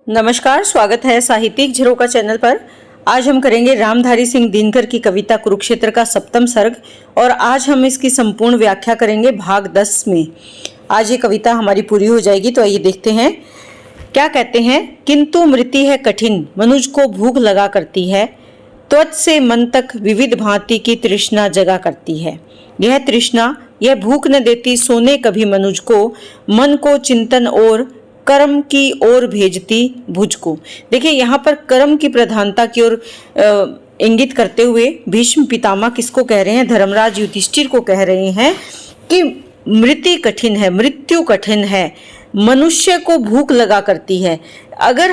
नमस्कार, स्वागत है साहित्यिक झरोका चैनल पर। आज हम करेंगे रामधारी सिंह दिनकर की कविता कुरुक्षेत्र का सप्तम सर्ग और आज हम इसकी संपूर्ण व्याख्या करेंगे भाग 10 में। आज ये कविता हमारी पूरी हो जाएगी, तो आइए देखते हैं क्या कहते हैं। किंतु मृत्यु है कठिन, मनुज को भूख लगा करती है, त्वच से मन तक विविध भांति की तृष्णा जगा करती है। यह तृष्णा, यह भूख न देती सोने कभी मनुज को, मन को चिंतन और कर्म की ओर भेजती भुज को। देखिए, यहाँ पर कर्म की प्रधानता की ओर इंगित करते हुए भीष्म पितामह किसको कह रहे हैं? धर्मराज युधिष्ठिर को कह रहे हैं कि मृत्यु कठिन है, मृत्यु कठिन है, मनुष्य को भूख लगा करती है। अगर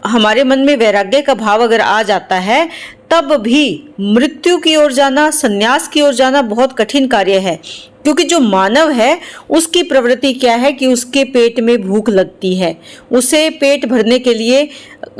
हमारे मन में वैराग्य का भाव अगर आ जाता है, तब भी मृत्यु की ओर जाना, संन्यास की ओर जाना बहुत कठिन कार्य है। क्योंकि जो मानव है उसकी प्रवृत्ति क्या है कि उसके पेट में भूख लगती है, उसे पेट भरने के लिए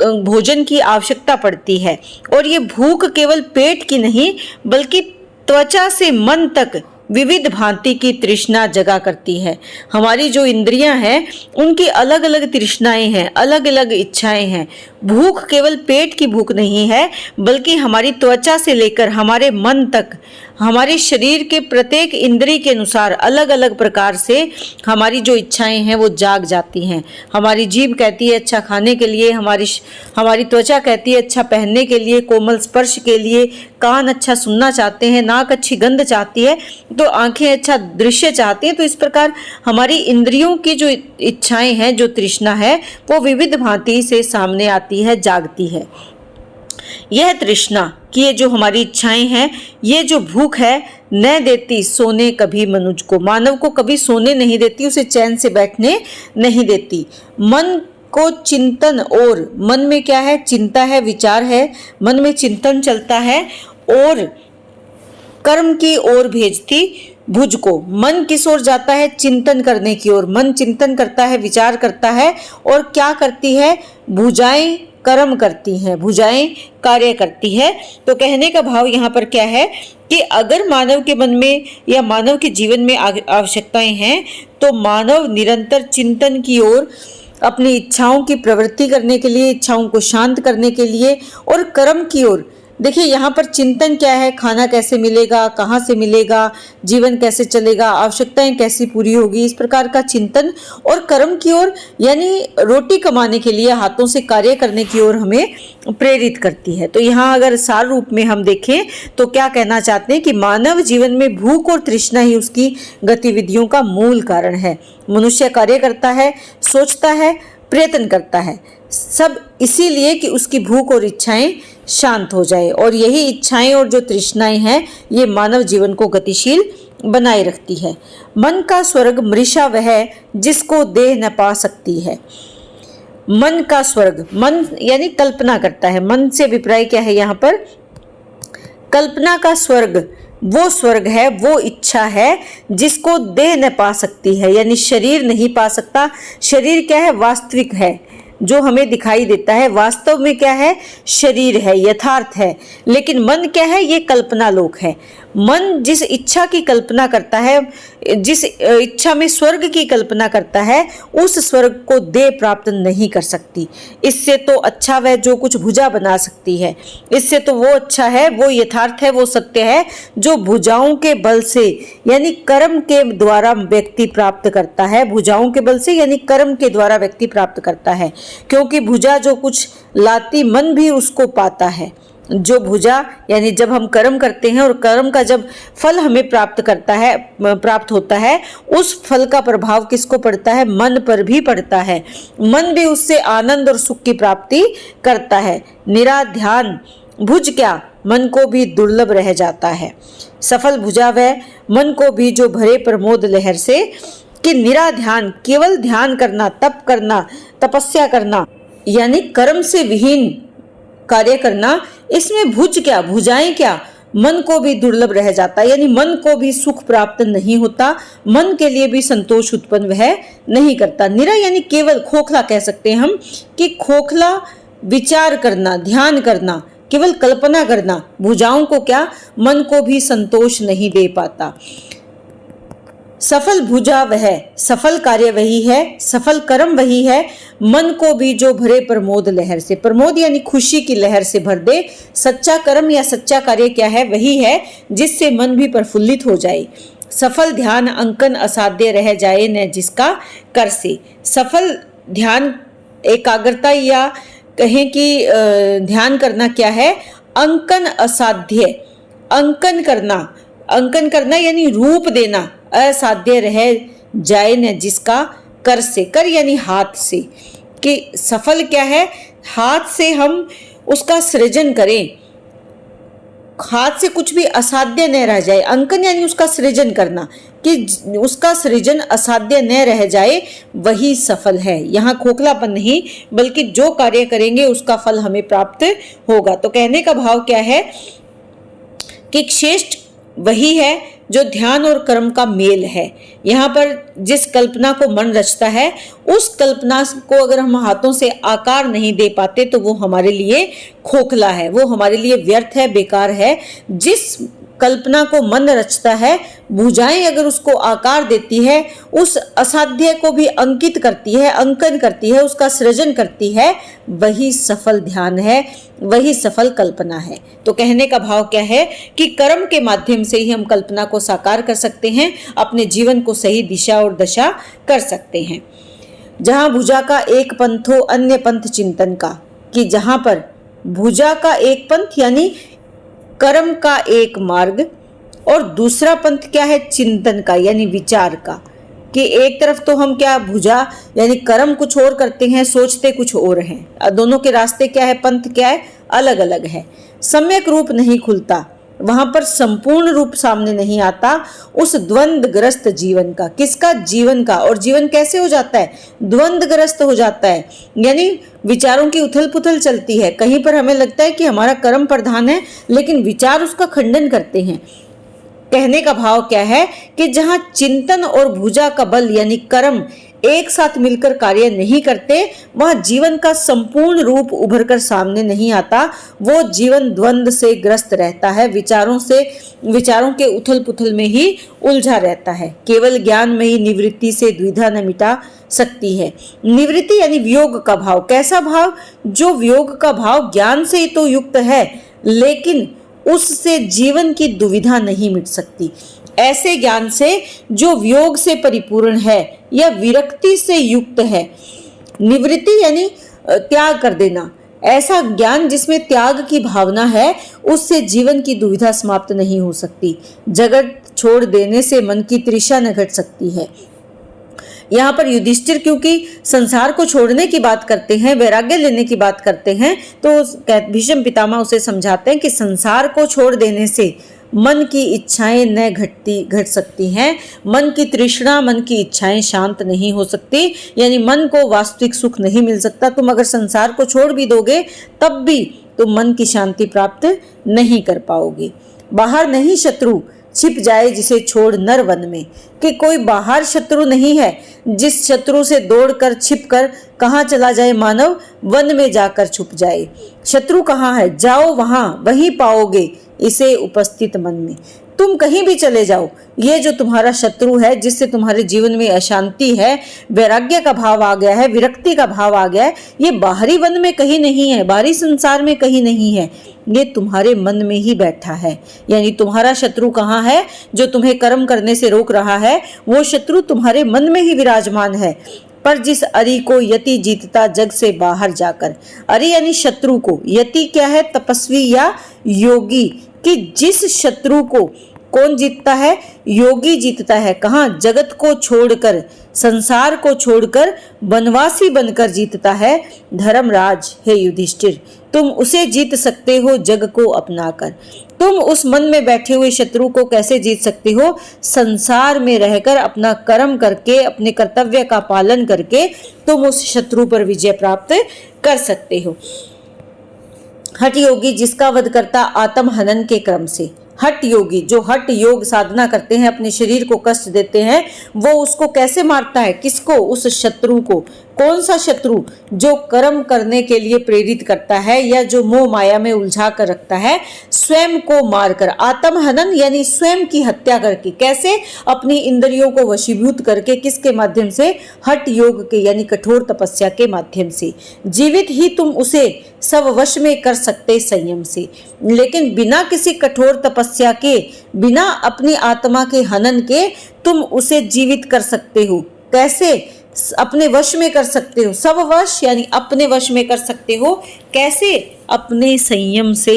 भोजन की आवश्यकता पड़ती है। और ये भूख केवल पेट की नहीं बल्कि त्वचा से मन तक विविध भांति की तृष्णा जगा करती है। हमारी जो इंद्रियां हैं उनकी अलग अलग तृष्णाएं हैं, अलग अलग इच्छाएं हैं। भूख केवल पेट की भूख नहीं है बल्कि हमारी त्वचा से लेकर हमारे मन तक, हमारे शरीर के प्रत्येक इंद्रिय के अनुसार अलग अलग प्रकार से हमारी जो इच्छाएं हैं वो जाग जाती हैं। हमारी जीभ कहती है अच्छा खाने के लिए, हमारी त्वचा कहती है अच्छा पहनने के लिए, कोमल स्पर्श के लिए, कान अच्छा सुनना चाहते हैं, नाक अच्छी गंध चाहती है, तो आंखें अच्छा दृश्य चाहती हैं। तो इस प्रकार हमारी इंद्रियों की जो इच्छाएं हैं, जो तृष्णा है, वो विविध भांति से सामने आती है, जागती है। यह तृष्णा कि ये जो हमारी इच्छाएं हैं, ये जो भूख है, न देती सोने कभी मनुज को, मानव को कभी सोने नहीं देती, उसे चैन से बैठने नहीं देती। मन को चिंतन और, मन में क्या है? चिंता है, विचार है, मन में चिंतन चलता है, और कर्म की ओर भेजती भुज को। मन किस ओर जाता है? चिंतन करने की ओर। मन चिंतन करता है, विचार करता है, और क्या करती है? भुजाएं कर्म करती हैं, भुजाएं कार्य करती है। तो कहने का भाव यहाँ पर क्या है कि अगर मानव के मन में या मानव के जीवन में आवश्यकताएं हैं, तो मानव निरंतर चिंतन की ओर, अपनी इच्छाओं की प्रवृत्ति करने के लिए, इच्छाओं को शांत करने के लिए, और कर्म की ओर। देखिए, यहाँ पर चिंतन क्या है? खाना कैसे मिलेगा, कहाँ से मिलेगा, जीवन कैसे चलेगा, आवश्यकताएं कैसी पूरी होगी, इस प्रकार का चिंतन। और कर्म की ओर यानी रोटी कमाने के लिए हाथों से कार्य करने की ओर हमें प्रेरित करती है। तो यहाँ अगर सार रूप में हम देखें तो क्या कहना चाहते हैं कि मानव जीवन में भूख और तृष्णा ही उसकी गतिविधियों का मूल कारण है। मनुष्य कार्य करता है, सोचता है, प्रयत्न करता है, सब इसीलिए कि उसकी भूख और इच्छाएं शांत हो जाए। और यही इच्छाएं और जो तृष्णाएं हैं, ये मानव जीवन को गतिशील बनाए रखती है। मन का स्वर्ग मृषा वह जिसको देह न पा सकती है। मन का स्वर्ग, मन यानी कल्पना करता है। मन से अभिप्राय क्या है यहाँ पर? कल्पना का स्वर्ग वो स्वर्ग है, वो इच्छा है जिसको देह न पा सकती है, यानी शरीर नहीं पा सकता। शरीर क्या है? वास्तविक है, जो हमें दिखाई देता है, वास्तव में क्या है? शरीर है, यथार्थ है। लेकिन मन क्या है? ये कल्पना लोक है। मन जिस इच्छा की कल्पना करता है, जिस इच्छा में स्वर्ग की कल्पना करता है, उस स्वर्ग को देह प्राप्त नहीं कर सकती। इससे तो अच्छा वह जो कुछ भुजा बना सकती है, इससे तो वो अच्छा है, वो यथार्थ है, वो सत्य है जो भुजाओं के बल से यानी कर्म के द्वारा व्यक्ति प्राप्त करता है। भुजाओं के बल से यानी कर्म के द्वारा व्यक्ति प्राप्त करता है, क्योंकि भुजा जो कुछ लाती मन भी उसको पाता है। जो भुजा यानी जब हम कर्म करते हैं और कर्म का जब फल हमें प्राप्त होता है, उस फल का प्रभाव किसको पड़ता है? मन पर भी पड़ता है। मन भी उससे आनंद और सुख की प्राप्ति करता है। निराध्यान भुज क्या, मन को भी दुर्लभ रह जाता है। सफल भुजा वह मन को भी जो भरे प्रमोद लहर से, कि निराध्यान केवल ध्यान करना, तप करना, तपस्या करना, यानी कर्म से विहीन कार्य करना, इसमें भुज क्या, भुजाएं क्या, मन को भी दुर्लभ रह जाता है। यानी मन को भी सुख प्राप्त नहीं होता, मन के लिए भी संतोष उत्पन्न वह नहीं करता। निरा यानी केवल, खोखला कह सकते हैं हम कि खोखला विचार करना, ध्यान करना, केवल कल्पना करना, भुजाओं को क्या, मन को भी संतोष नहीं दे पाता। सफल भुजा वह, सफल कार्य वही है, सफल कर्म वही है, मन को भी जो भरे प्रमोद लहर से। प्रमोद यानी खुशी की लहर से भर दे। सच्चा कर्म या सच्चा कार्य क्या है? वही है जिससे मन भी प्रफुल्लित हो जाए। सफल ध्यान अंकन असाध्य रह जाए न जिसका कर से। सफल ध्यान एकाग्रता या कहें कि ध्यान करना क्या है? अंकन असाध्य, अंकन करना यानी रूप देना, असाध्य रह जाए न जिसका कर से। कर यानी हाथ से, कि सफल क्या है? हाथ से हम उसका सृजन करें, हाथ से कुछ भी असाध्य न रह जाए। अंकन यानी उसका सृजन करना, कि उसका सृजन असाध्य न रह जाए, वही सफल है। यहाँ खोखलापन नहीं, बल्कि जो कार्य करेंगे उसका फल हमें प्राप्त होगा। तो कहने का भाव क्या है कि श्रेष्ठ वही है जो ध्यान और कर्म का मेल है। यहाँ पर जिस कल्पना को मन रचता है, उस कल्पना को अगर हम हाथों से आकार नहीं दे पाते तो वो हमारे लिए खोखला है, वो हमारे लिए व्यर्थ है, बेकार है। जिस कल्पना को मन रचता है, भुजाएं अगर उसको आकार देती है, उस असाध्य को भी अंकित करती है, अंकन करती है, उसका सृजन करती है, वही सफल ध्यान है, वही सफल कल्पना है। तो कहने का भाव क्या है कि कर्म के माध्यम से ही हम कल्पना को साकार कर सकते हैं, अपने जीवन को सही दिशा और दशा कर सकते हैं। जहां भुजा का एक पंथ हो अन्य पंथ चिंतन का, कि जहां पर भुजा का एक पंथ यानी कर्म का एक मार्ग और दूसरा पंथ क्या है? चिंतन का यानी विचार का, कि एक तरफ तो हम क्या भुजा यानी कर्म कुछ और करते हैं, सोचते कुछ और हैं। दोनों के रास्ते क्या है? पंथ क्या है? अलग अलग है। सम्यक रूप नहीं खुलता, वहां पर संपूर्ण रूप सामने नहीं आता उस द्वंद्वग्रस्त जीवन का। किसका? जीवन का। और जीवन कैसे हो जाता है? द्वंद्वग्रस्त हो जाता है, यानी विचारों की उथल पुथल चलती है। कहीं पर हमें लगता है कि हमारा कर्म प्रधान है, लेकिन विचार उसका खंडन करते हैं। कहने का भाव क्या है कि जहां चिंतन और भुजा का बल यानी कर्म एक साथ मिलकर कार्य नहीं करते, वहां जीवन का संपूर्ण रूप उभर कर सामने नहीं आता। वो जीवन द्वंद्व से ग्रस्त रहता है, विचारों के उथल पुथल में ही उलझा रहता है। केवल ज्ञान में ही निवृत्ति से द्विधा न मिटा सकती है। निवृत्ति यानी वियोग का भाव। कैसा भाव? जो वियोग का भाव ज्ञान से ही तो युक्त है, लेकिन उससे जीवन की दुविधा नहीं मिट सकती। ऐसे ज्ञान से जो वियोग से परिपूर्ण है या विरक्ति से युक्त है। निवृत्ति यानी त्याग कर देना। ऐसा ज्ञान जिसमें त्याग की भावना है, उससे जीवन की दुविधा समाप्त नहीं हो सकती। जगत छोड़ देने से मन की तृषा न घट सकती है। यहाँ पर युधिष्ठिर क्योंकि संसार को छोड़ने की बात करते हैं, वैराग्य लेने की बात करते हैं, तो भीष्म पितामह उसे समझाते हैं कि संसार को छोड़ देने से मन की इच्छाएं न घट सकती हैं। मन की तृष्णा, मन की इच्छाएं शांत नहीं हो सकती, यानी मन को वास्तविक सुख नहीं मिल सकता। तुम अगर संसार को छोड़ भी दोगे तब भी तुम मन की शांति प्राप्त नहीं कर पाओगे। बाहर नहीं शत्रु छिप जाए जिसे छोड़ नर वन में, कि कोई बाहर शत्रु नहीं है। जिस शत्रु से दौड़कर छिपकर कहाँ चला जाए मानव? वन में जाकर छुप जाए। शत्रु कहाँ है? जाओ वहां, वहीं पाओगे इसे उपस्थित मन में। तुम कहीं भी चले जाओ, ये जो तुम्हारा शत्रु है, जिससे तुम्हारे जीवन में अशांति है, वैराग्य का भाव आ गया है, विरक्ति का भाव आ गया है, ये बाहरी वन में कहीं नहीं है, बाहरी संसार में कहीं नहीं है, ये तुम्हारे मन में ही बैठा है। यानी तुम्हारा शत्रु कहाँ है? जो तुम्हें कर्म करने से रोक रहा है, वो शत्रु तुम्हारे मन में ही विराजमान है। पर जिस अरि को यति जीतता जग से बाहर जाकर, अरि यानी शत्रु को, यति क्या है? तपस्वी या योगी, कि जिस शत्रु को कौन जीतता है? योगी जीतता है। कहाँ? जगत को छोड़कर, संसार को छोड़कर वनवासी बनकर जीतता है। धर्मराज हे युधिष्ठिर, तुम उसे जीत सकते हो जग को अपनाकर। तुम उस मन में बैठे हुए शत्रु को कैसे जीत सकते हो? संसार में रहकर अपना कर्म करके, अपने कर्तव्य का पालन करके तुम उस शत्रु पर विजय प्राप्त कर सकते हो। हठ योगी जिसका वध करता आत्म हनन के क्रम से। हठ योगी जो हठ योग साधना करते हैं, अपने शरीर को कष्ट देते हैं, वो उसको कैसे मारता है? किसको? उस शत्रु को। कौन सा शत्रु जो कर्म करने के लिए प्रेरित करता है या जो मोह माया में उलझा कर रखता है, स्वयं को मारकर, आत्महनन यानी स्वयं की हत्या करके। कैसे? अपनी इंद्रियों को वशीभूत करके। किसके माध्यम से? हठ योग के यानी कठोर तपस्या के माध्यम से। जीवित ही तुम उसे सब वश में कर सकते संयम से, लेकिन बिना किसी कठोर तपस्या के, बिना अपनी आत्मा के हनन के तुम उसे जीवित कर सकते हो। कैसे? अपने वश में कर सकते हो। सब वश यानी अपने वश में कर सकते हो। कैसे? अपने संयम से,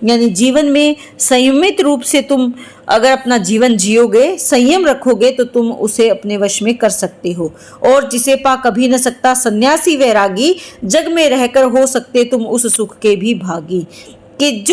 यानी जीवन में संयमित रूप से तुम अगर अपना जीवन जियोगे, संयम रखोगे, तो तुम उसे अपने वश में कर सकते हो। और जिसे पा कभी न सकता सन्यासी वैरागी, जग में रहकर हो सकते तुम उस सुख के भी भागी। कि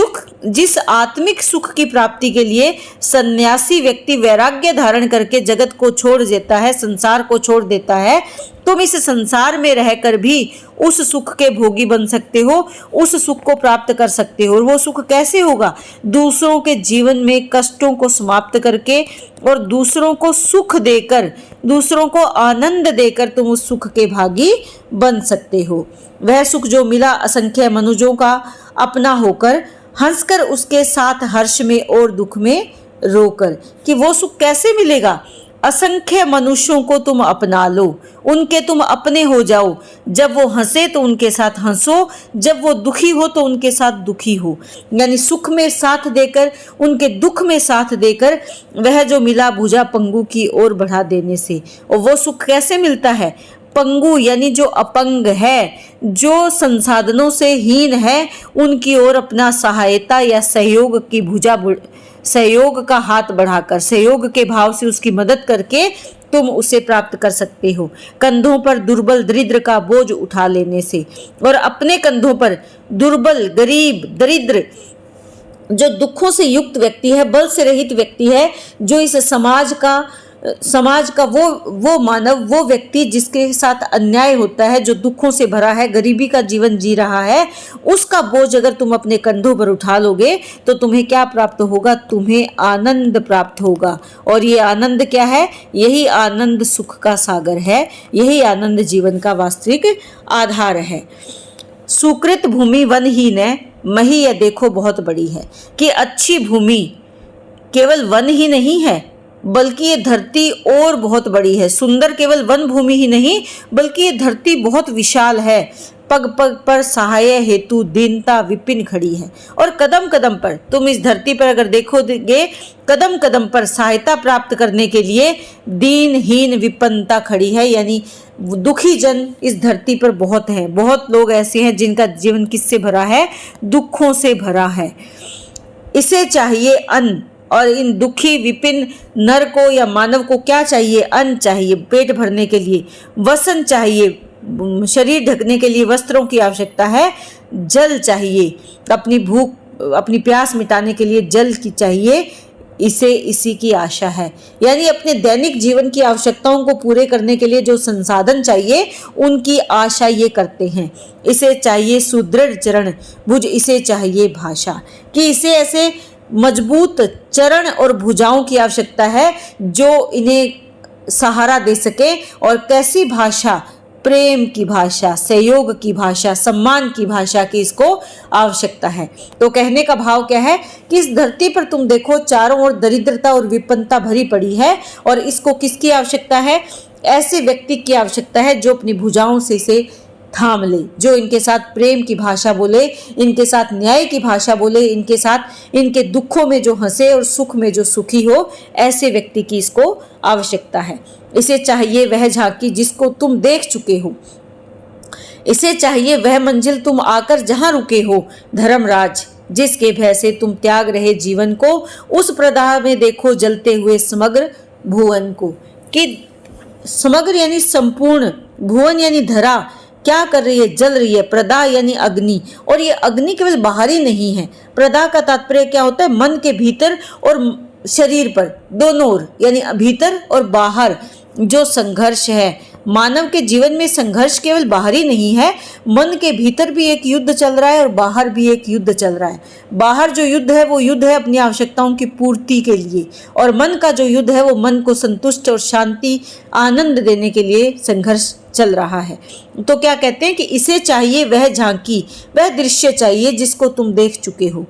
जिस आत्मिक सुख की प्राप्ति के लिए सन्यासी व्यक्ति वैराग्य धारण करके जगत को छोड़ देता है, संसार को छोड़ देता है, तुम इस संसार में रहकर भी उस सुख के भोगी बन सकते हो, उस सुख को प्राप्त कर सकते हो। और वो सुख कैसे होगा? दूसरों के जीवन में कष्टों को समाप्त करके और दूसरों को सुख देकर, दूसरों को आनंद देकर तुम उस सुख के भागी बन सकते हो। वह सुख जो मिला असंख्य मनुजों का अपना होकर, हंसकर उसके साथ हर्ष में और दुख में रोकर। कि वो सुख कैसे मिलेगा? असंख्य मनुष्यों को तुम अपना लो, उनके तुम अपने हो जाओ। जब वो हंसे तो उनके साथ हंसो, जब वो दुखी हो तो उनके साथ दुखी हो। यानी सुख में साथ देकर, उनके दुख में साथ देकर, वह जो मिला भुजा पंगु की ओर बढ़ा देने से। और वो सुख कैसे मिलता है? पंगु यानी जो अपंग है, जो संसाधनों से हीन है, उनकी ओर अपना सहायता या सहयोग की भुजा, सहयोग का हाथ बढ़ाकर, सहयोग के भाव से उसकी मदद करके तुम उसे प्राप्त कर सकते हो। कंधों पर दुर्बल दरिद्र का बोझ उठा लेने से, और अपने कंधों पर दुर्बल, गरीब, दरिद्र, जो दुखों से युक्त व्यक्ति है, बल से रहित व्यक्ति है, जो इस समाज का वो मानव, वो व्यक्ति जिसके साथ अन्याय होता है, जो दुखों से भरा है, गरीबी का जीवन जी रहा है, उसका बोझ अगर तुम अपने कंधों पर उठा लोगे तो तुम्हें क्या प्राप्त होगा? तुम्हें आनंद प्राप्त होगा। और ये आनंद क्या है? यही आनंद सुख का सागर है, यही आनंद जीवन का वास्तविक आधार है। सुकृत भूमि वनहीन है, मही यह देखो बहुत बड़ी है। कि अच्छी भूमि केवल वन ही नहीं है, बल्कि ये धरती और बहुत बड़ी है। सुंदर केवल वन भूमि ही नहीं, बल्कि ये धरती बहुत विशाल है। पग पग पर सहाय हेतु दीनता विपिन खड़ी है। और कदम कदम पर, तुम इस धरती पर अगर देखोगे, कदम कदम पर सहायता प्राप्त करने के लिए दीनहीन विपन्नता खड़ी है। यानी दुखी जन इस धरती पर बहुत हैं। बहुत लोग ऐसे हैं जिनका जीवन किससे भरा है? दुखों से भरा है। इसे चाहिए अन्न, और इन दुखी विपिन नर को या मानव को क्या चाहिए? अन्न चाहिए पेट भरने के लिए, वसन चाहिए शरीर ढकने के लिए, वस्त्रों की आवश्यकता है, जल चाहिए अपनी भूख, अपनी प्यास मिटाने के लिए जल की चाहिए, इसे इसी की आशा है। यानी अपने दैनिक जीवन की आवश्यकताओं को पूरे करने के लिए जो संसाधन चाहिए, उनकी आशा ये करते हैं। इसे चाहिए सुदृढ़ चरण भुज, इसे चाहिए भाषा। कि इसे ऐसे मजबूत चरण और भुजाओं की आवश्यकता है जो इन्हें सहारा दे सके। और कैसी भाषा? प्रेम की भाषा, सहयोग की भाषा, सम्मान की भाषा की इसको आवश्यकता है। तो कहने का भाव क्या है कि इस धरती पर तुम देखो चारों ओर दरिद्रता और विपन्नता भरी पड़ी है, और इसको किसकी आवश्यकता है? ऐसे व्यक्ति की आवश्यकता है जो अपनी भुजाओं से इसे थाम ले, जो इनके साथ प्रेम की भाषा बोले, इनके साथ न्याय की भाषा बोले, इनके साथ इनके दुखों में जो हंसे और सुख में जो सुखी हो, ऐसे व्यक्ति की इसको आवश्यकता है। इसे चाहिए वह झांकी जिसको तुम देख चुके हो, इसे चाहिए वह मंजिल तुम आकर जहां रुके हो। धर्मराज जिसके भय से तुम त्याग रहे जीवन को, उस प्रदाह में देखो जलते हुए समग्र भुवन को। कि समग्र यानी संपूर्ण, भुवन यानी धरा क्या कर रही है? जल रही है। प्रदा यानी अग्नि, और ये अग्नि केवल बाहरी नहीं है। प्रदा का तात्पर्य क्या होता है? मन के भीतर और शरीर पर, दोनों ओर, यानी भीतर और बाहर जो संघर्ष है, मानव के जीवन में संघर्ष केवल बाहरी नहीं है, मन के भीतर भी एक युद्ध चल रहा है और बाहर भी एक युद्ध चल रहा है। बाहर जो युद्ध है वो युद्ध है अपनी आवश्यकताओं की पूर्ति के लिए, और मन का जो युद्ध है वो मन को संतुष्ट और शांति आनंद देने के लिए संघर्ष चल रहा है। तो क्या कहते हैं कि इसे चाहिए वह झांकी, वह दृश्य चाहिए जिसको तुम देख चुके हो,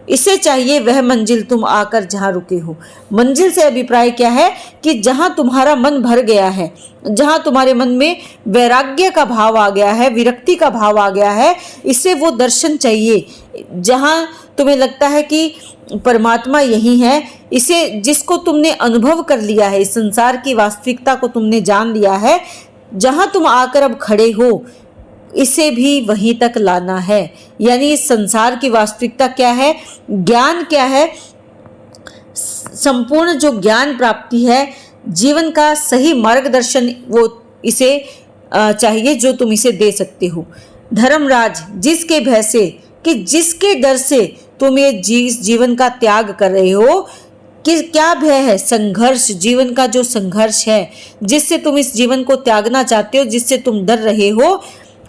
इसे चाहिए वह मंजिल तुम आकर जहां रुके हो। मंजिल से अभिप्राय क्या है कि जहां तुम्हारा मन भर गया है, जहां तुम्हारे मन में वैराग्य का भाव आ गया है, विरक्ति का भाव आ गया है, इसे वो दर्शन चाहिए। जहां तुम्हें लगता है कि परमात्मा यही है, इसे जिसको तुमने अनुभव कर लिया है, इस संसार की वास्तविकता को तुमने जान लिया है, जहां तुम आकर अब खड़े हो, इसे भी वहीं तक लाना है। यानी इस संसार की वास्तविकता क्या है, ज्ञान क्या है, संपूर्ण जो ज्ञान प्राप्ति है, जीवन का सही मार्गदर्शन, वो इसे चाहिए जो तुम इसे दे सकते हो। धर्मराज, जिसके भय से कि जिसके डर से तुम ये जीवन का त्याग कर रहे हो, कि क्या भय है, संघर्ष, जीवन का जो संघर्ष है जिससे तुम इस जीवन को त्यागना चाहते हो, जिससे तुम डर रहे हो,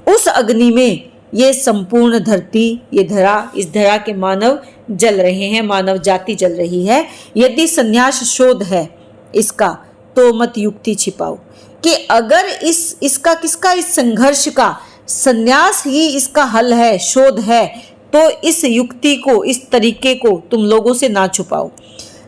उस अग्नि में ये संपूर्ण धरती, ये धरा, इस धरा के मानव जल रहे हैं, मानव जाति जल रही है। यदि संन्यास शोध है इसका, तो मत युक्ति छिपाओ, कि अगर इसका किसका, इस संघर्ष का संन्यास ही इसका हल है, शोध है, तो इस युक्ति को, इस तरीके को तुम लोगों से ना छुपाओ।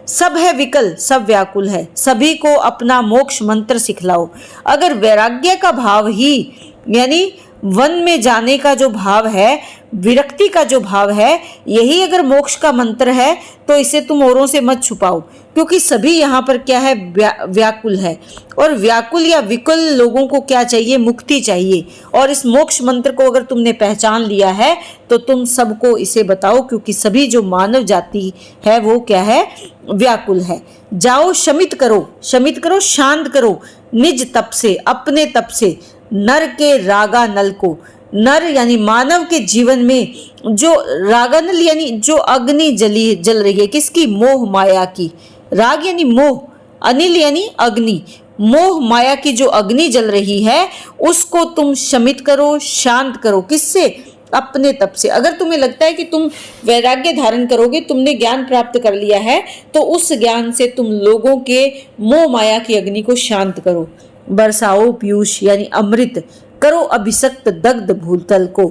सब है विकल, सब व्याकुल है, सभी को अपना मोक्ष मंत्र सिखलाओ। अगर वैराग्य का भाव ही, यानी वन में जाने का जो भाव है, विरक्ति का जो भाव है, यही अगर मोक्ष का मंत्र है, तो इसे तुम औरों से मत छुपाओ, क्योंकि सभी यहाँ पर क्या है, व्याकुल है। और व्याकुल या विकल लोगों को क्या चाहिए, मुक्ति चाहिए। और इस मोक्ष मंत्र को अगर तुमने पहचान लिया है, तो तुम सबको इसे बताओ, क्योंकि सभी जो मानव जाति है वो क्या है, व्याकुल है। जाओ शमित करो, शांत करो, निज तप से, अपने तप से, नर के रागा नल को। नर यानी मानव के जीवन में जो रागानल यानी जो अग्नि जल रही है, किसकी, मोह माया की। राग यानी मोह, अनिल यानी अग्नि, मोह माया की जो अग्नि जल रही है, उसको तुम शमित करो, शांत करो। किससे, अपने तप से। अगर तुम्हें लगता है कि तुम वैराग्य धारण करोगे, तुमने ज्ञान प्राप्त कर लिया है, तो उस ज्ञान से तुम लोगों के मोह माया की अग्नि को शांत करो। बरसाओ पीयूष यानी अमृत, करो अभिषक्त दग्ध भूतल को।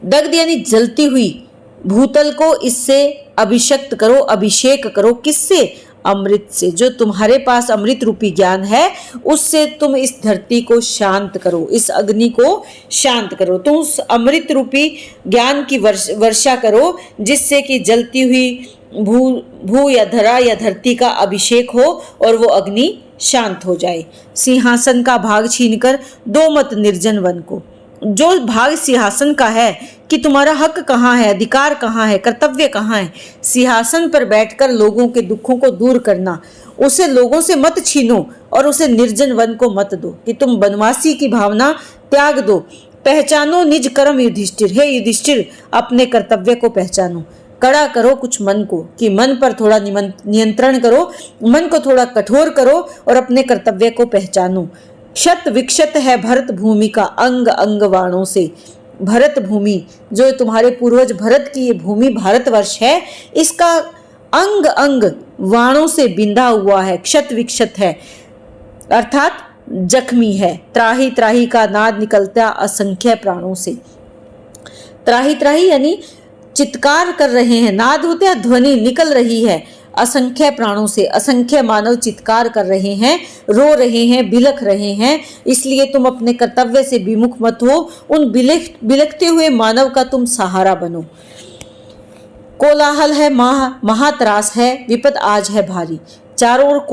दग्ध यानी जलती हुई भूतल को इससे अभिषक्त करो, अभिषेक करो। किससे, अमृत से। जो तुम्हारे पास अमृत रूपी ज्ञान है, उससे तुम इस धरती को शांत करो, इस अग्नि को शांत करो। तुम उस अमृत रूपी ज्ञान की वर्षा करो, जिससे कि जलती हुई भू या धरा या धरती का अभिषेक हो और वो अग्नि शांत हो जाए। सिंहासन का भाग छीनकर दो मत निर्जन वन को। जो भाग सिंहासन का है कि तुम्हारा हक कहाँ है, अधिकार कहाँ है, कर्तव्य कहाँ है, सिंहासन पर बैठकर लोगों के दुखों को दूर करना, उसे लोगों से मत छीनो और उसे निर्जन वन को मत दो, कि तुम बनवासी की भावना त्याग दो। पहचानो निज कर्म युधिष्ठिर, हे युधिष्ठिर अपने कर्तव्य को पहचानो। कड़ा करो कुछ मन को, कि मन पर थोड़ा नियंत्रण करो, मन को थोड़ा कठोर करो और अपने कर्तव्य को पहचानो। शत विक्षत है भरत भूमि का अंग अंग वाणों से। भरत भूमि, जो तुम्हारे पूर्वज भरत की ये भूमि भारतवर्ष है, इसका अंग अंग वाणों से बिंधा हुआ है, क्षत विक्षत है, अर्थात जख्मी है। त्राही त्राही का नाद निकलता असंख्य प्राणों से। त्राही त्राही यानी चित्कार कर रहे हैं, नाद होते हैं, ध्वनि निकल रही है असंख्य प्राणों से। असंख्य मानव चित्कार कर रहे हैं, रो रहे हैं, बिलख रहे हैं। इसलिए तुम अपने कर्तव्य से विमुख मत हो, उन बिलखते हुए मानव का तुम सहारा बनो। कोलाहल है महात्रास है, विपद आज है भारी। चारों ओर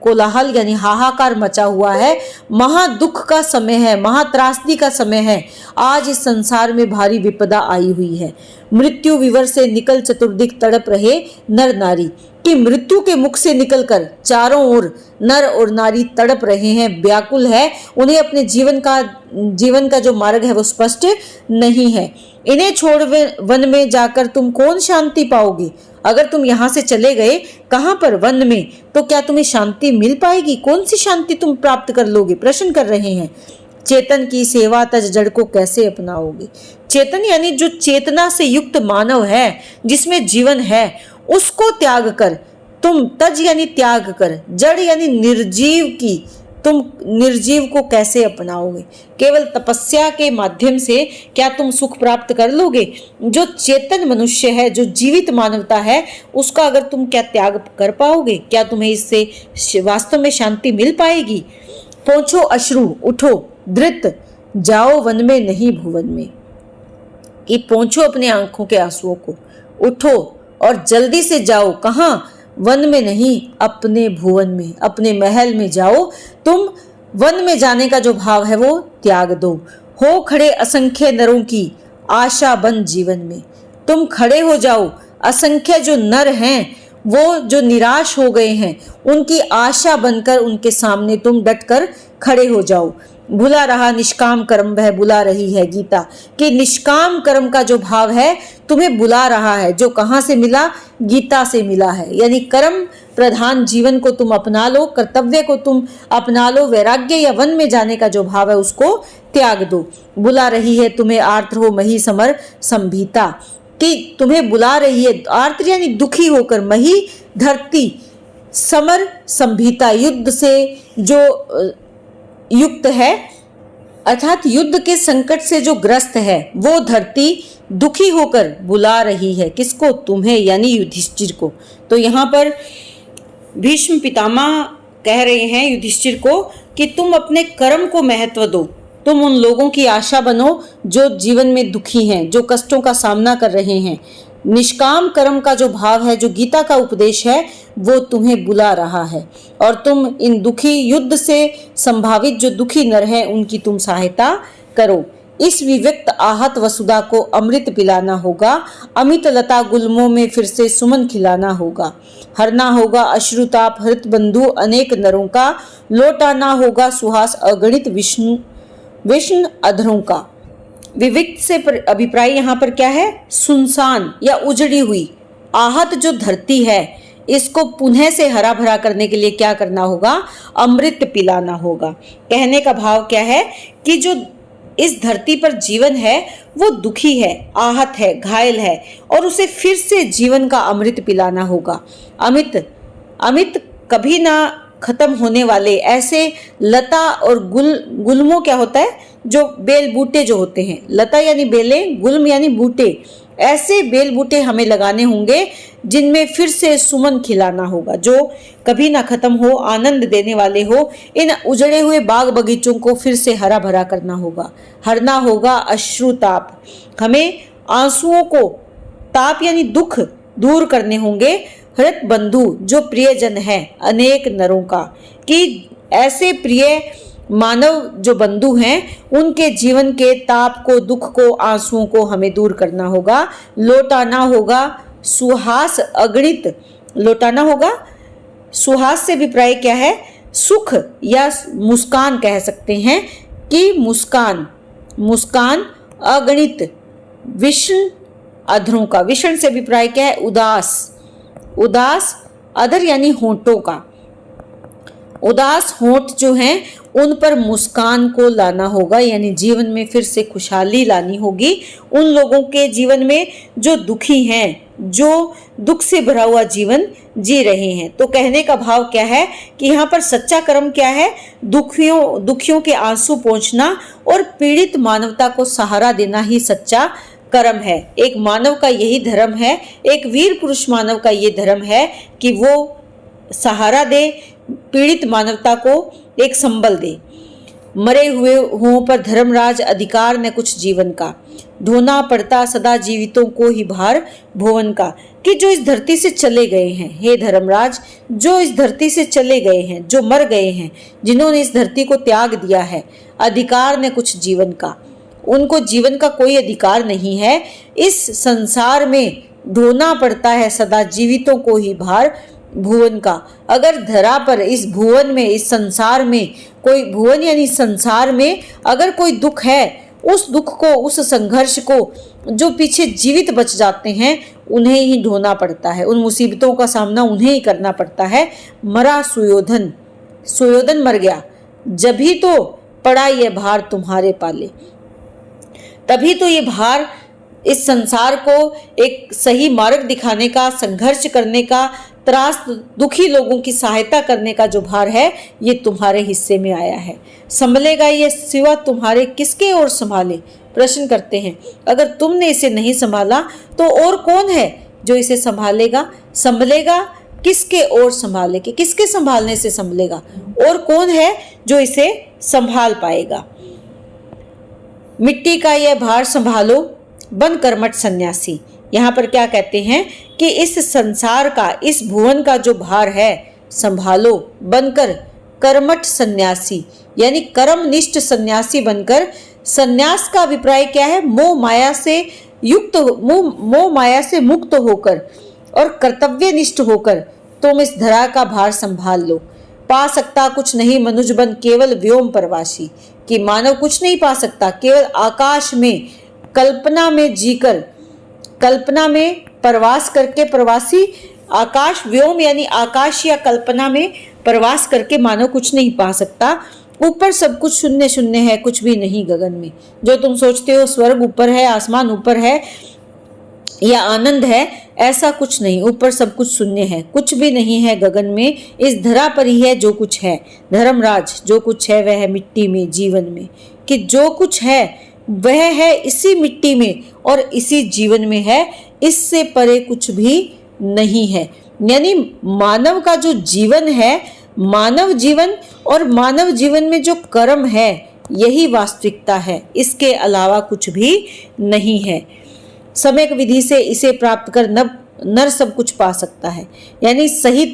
कोलाहल यानी हाहाकार मचा हुआ है, महा दुख का समय है, महात्रासदी का समय है। आज इस संसार में भारी विपदा आई हुई है। मृत्यु विवर से निकल चतुर्दिक तड़प रहे नर नारी, कि मृत्यु के मुख से निकलकर चारों ओर नर और नारी तड़प रहे हैं, व्याकुल है। उन्हें अपने जीवन का जो मार्ग है वो स्पष्ट नहीं है। इन्हें छोड़ वन में जाकर तुम कौन शांति पाओगे। अगर तुम यहाँ से चले गए, कहाँ पर, वन में, तो क्या तुम्हें शांति मिल पाएगी? कौन सी शांति तुम प्राप्त कर लोगे? प्रश्न कर रहे हैं। चेतन की सेवा तज जड़ को कैसे अपनाओगे? चेतन यानी जो चेतना से युक्त मानव है, जिसमें जीवन है, उसको त्याग कर तुम, तज यानी त्याग कर, जड़ यानी निर्जीव की, तुम निर्जीव को कैसे अपनाओगे? केवल तपस्या के माध्यम से क्या तुम सुख प्राप्त कर लोगे? जो चेतन मनुष्य है, जो जीवित मानवता है, उसका अगर तुम क्या त्याग कर पाओगे? क्या तुम्हें इससे वास्तव में शांति मिल पाएगी? पोंछो अश्रु, उठो, धृत, जाओ वन में नहीं भुवन में। कि पोंछो अपने आंखों के आंसुओं को, उठो और जल्दी से जाओ। कहाँ? वन में नहीं, अपने भुवन में, अपने महल में जाओ। तुम वन में जाने का जो भाव है वो त्याग दो। हो खड़े असंख्य नरों की आशा बन जीवन में। तुम खड़े हो जाओ, असंख्य जो नर हैं, वो जो निराश हो गए हैं, उनकी आशा बनकर उनके सामने तुम डटकर खड़े हो जाओ। भुला रहा निष्काम कर्म वह बुला रही है गीता। कि निष्काम कर्म का जो भाव है तुम्हें बुला रहा है, जो कहाँ से मिला? गीता से मिला है। यानी कर्म प्रधान जीवन को तुम अपना लो, कर्तव्य को तुम अपना लो, वैराग्य या वन में जाने का जो भाव है उसको त्याग दो। बुला रही है तुम्हें आर्त हो मही समर संभीता। कि तुम्हें बुला रही है, आर्त यानी दुखी होकर, मही धरती, समर संभीता, युद्ध से जो युक्त है, अर्थात युद्ध के संकट से जो ग्रस्त है, वो धरती दुखी होकर बुला रही है। किसको? तुम्हें, यानी युधिष्ठिर को। तो यहाँ पर भीष्म पितामह कह रहे हैं युधिष्ठिर को कि तुम अपने कर्म को महत्व दो, तुम उन लोगों की आशा बनो जो जीवन में दुखी हैं, जो कष्टों का सामना कर रहे हैं। निष्काम कर्म का जो भाव है, जो गीता का उपदेश है, वो तुम्हें बुला रहा है और तुम इन दुखी, युद्ध से संभावित जो दुखी नर हैं, उनकी तुम सहायता करो। इस विविक्त आहत वसुधा को अमृत पिलाना होगा, अमित लता गुल्मों में फिर से सुमन खिलाना होगा। हरना होगा अश्रुताप हृत बंधु अनेक नरों का, लौटाना होगा सुहास अगणित विष्णु अधरों का। विविक्त से अभिप्राय यहाँ पर क्या है? सुनसान या उजड़ी हुई आहत जो धरती है, इसको पुनः से हरा भरा करने के लिए क्या करना होगा? अमृत पिलाना होगा। कहने का भाव क्या है कि जो इस धरती पर जीवन है वो दुखी है, आहत है, घायल है, और उसे फिर से जीवन का अमृत पिलाना होगा। अमित, अमित कभी ना खत्म होने वाले ऐसे लता और गुल्मों क्या होता है? जो बेल बूटे जो होते हैं, लता यानी बेलें, गुल्म यानी बूटे, ऐसे बेल बूटे हमें लगाने होंगे जिनमें फिर से सुमन खिलाना होगा, जो कभी ना खत्म हो, आनंद देने वाले हो। इन उजड़े हुए बाग बगीचों को फिर से हरा भरा करना होगा। हरना होगा अश्रुताप, हमें आंसुओं को, ताप यानी दुख, दूर करने होंगे। हृत बंधु जो प्रियजन है अनेक नरों का, कि ऐसे प्रिय मानव जो बंधु हैं, उनके जीवन के ताप को, दुख को, आंसुओं को हमें दूर करना होगा। लौटाना होगा सुहास अगणित, लौटाना होगा। सुहास से अभिप्राय क्या है? सुख या मुस्कान कह सकते हैं, कि मुस्कान, मुस्कान अगणित विष्णु अधरों का। विष्णु से अभिप्राय क्या है? उदास, उदास अधर यानी होंठों का, उदास होंठ जो हैं उन पर मुस्कान को लाना होगा, यानी जीवन में फिर से खुशहाली लानी होगी उन लोगों के जीवन में जो दुखी हैं, जो दुख से भरा हुआ जीवन जी रहे हैं। तो कहने का भाव क्या है कि यहाँ पर सच्चा कर्म क्या है? दुखियों के आंसू पोंछना और पीड़ित मानवता को सहारा देना ही सच्चा कर्म है। एक मानव का यही धर्म है, एक वीर पुरुष मानव का ये धर्म है कि वो सहारा दे, पीड़ित मानवता को एक संबल दे। मरे हुए हों पर धर्मराज अधिकार न कुछ जीवन का, ढोना पड़ता सदा जीवितों को ही भार भुवन का। कि जो इस धरती से चले गए हैं, हे धर्मराज, जो इस धरती से चले गए हैं, जो मर गए हैं, जिन्होंने इस धरती को त्याग दिया है, अधिकार न कुछ जीवन का, उनको जीवन का कोई अधिकार नहीं है। इस संसार में ढोना पड़ता है सदा जीवितों को ही भार भुवन का। अगर धरा पर, इस भुवन में, इस संसार में कोई, भुवन यानी संसार में अगर कोई दुख है, उस दुख को, उस संघर्ष को जो पीछे जीवित बच जाते हैं उन्हें ही ढोना पड़ता है, उन मुसीबतों का सामना उन्हें ही करना पड़ता है। मरा सुयोधन, सुयोधन मर गया, जभी तो पड़ा ये भार तुम्हारे पाले। तभी तो ये भार इस संसार को एक सही मार्ग दिखाने का, संघर्ष करने का, त्रास दुखी लोगों की सहायता करने का जो भार है, ये तुम्हारे हिस्से में आया है। संभलेगा ये सिवा तुम्हारे किसके और संभाले? प्रश्न करते हैं, अगर तुमने इसे नहीं संभाला तो और कौन है जो इसे संभालेगा? संभलेगा किसके और संभाले के, किसके संभालने से संभलेगा? और कौन है जो इसे संभाल पाएगा? मिट्टी का यह भार संभालो, बन कर्मठ सन्यासी। यहाँ पर क्या कहते हैं कि इस संसार का, इस भुवन का जो भार है, संभालो, बनकर कर्मठ सन्यासी, यानी कर्मनिष्ठ सन्यासी बनकर। सन्यास का अभिप्राय क्या है? मोह माया से युक्त, मोह माया से मुक्त होकर और कर्तव्यनिष्ठ होकर तुम इस धरा का भार संभाल लो। पा सकता कुछ नहीं मनुज बन, केवल व्योम परवासी। कि मानव कुछ नहीं पा सकता, केवल आकाश में कल्पना में जीकर, कल्पना में प्रवास करके, प्रवासी आकाश, व्योम यानी आकाश या कल्पना में प्रवास करके मानव कुछ नहीं पा सकता। ऊपर सब कुछ शून्य शून्य है, कुछ भी नहीं गगन में। जो तुम सोचते हो स्वर्ग ऊपर है, आसमान ऊपर है या आनंद है, ऐसा कुछ नहीं। ऊपर सब कुछ शून्य है, कुछ भी नहीं है गगन में। इस धरा पर ही है जो कुछ है। धर्मराज, जो कुछ है वह है मिट्टी में, जीवन में। कि जो कुछ है वह है इसी मिट्टी में और इसी जीवन में है, इससे परे कुछ भी नहीं है। यानी मानव का जो जीवन है, मानव जीवन और मानव जीवन में जो कर्म है, यही वास्तविकता है, इसके अलावा कुछ भी नहीं है। सम्यक विधि से इसे प्राप्त कर नर सब कुछ पा सकता है। यानी सही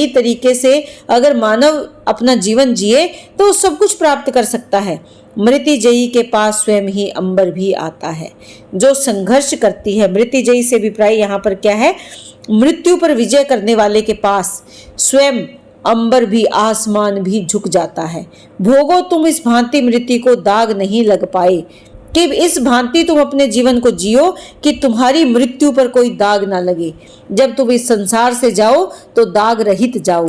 तरीके से अगर मानव अपना जीवन जिए तो सब कुछ प्राप्त कर सकता है। मृत्युजयी के पास स्वयं ही अंबर भी आता है। जो संघर्ष करती है, मृत्युजयी से अभिप्राय यहाँ पर क्या है? मृत्यु पर विजय करने वाले के पास स्वयं अंबर भी, आसमान भी झुक जाता है। भोगो तुम इस भांति मृत्यु को, दाग नहीं लग पाए। कि इस भांति तुम अपने जीवन को जियो कि तुम्हारी मृत्यु पर कोई दाग ना लगे। जब तुम इस संसार से जाओ तो दाग रहित जाओ।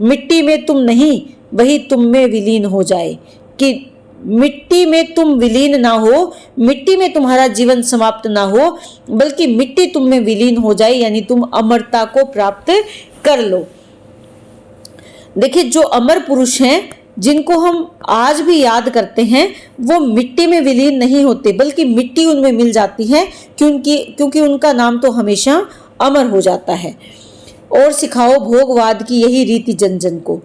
मिट्टी में तुम नहीं, वही तुम में विलीन हो जाए। कि मिट्टी में तुम विलीन ना हो, मिट्टी में तुम्हारा जीवन समाप्त ना हो, बल्कि मिट्टी तुम में विलीन हो जाए, यानी तुम अमरता को प्राप्त कर लो। देखिए, जो अमर पुरुष हैं, जिनको हम आज भी याद करते हैं, वो मिट्टी में विलीन नहीं होते, बल्कि मिट्टी उनमें मिल जाती है, क्योंकि उनका नाम तो हमेशा अमर हो जाता है। और सिखाओ भोगवाद की यही रीति जन जन को।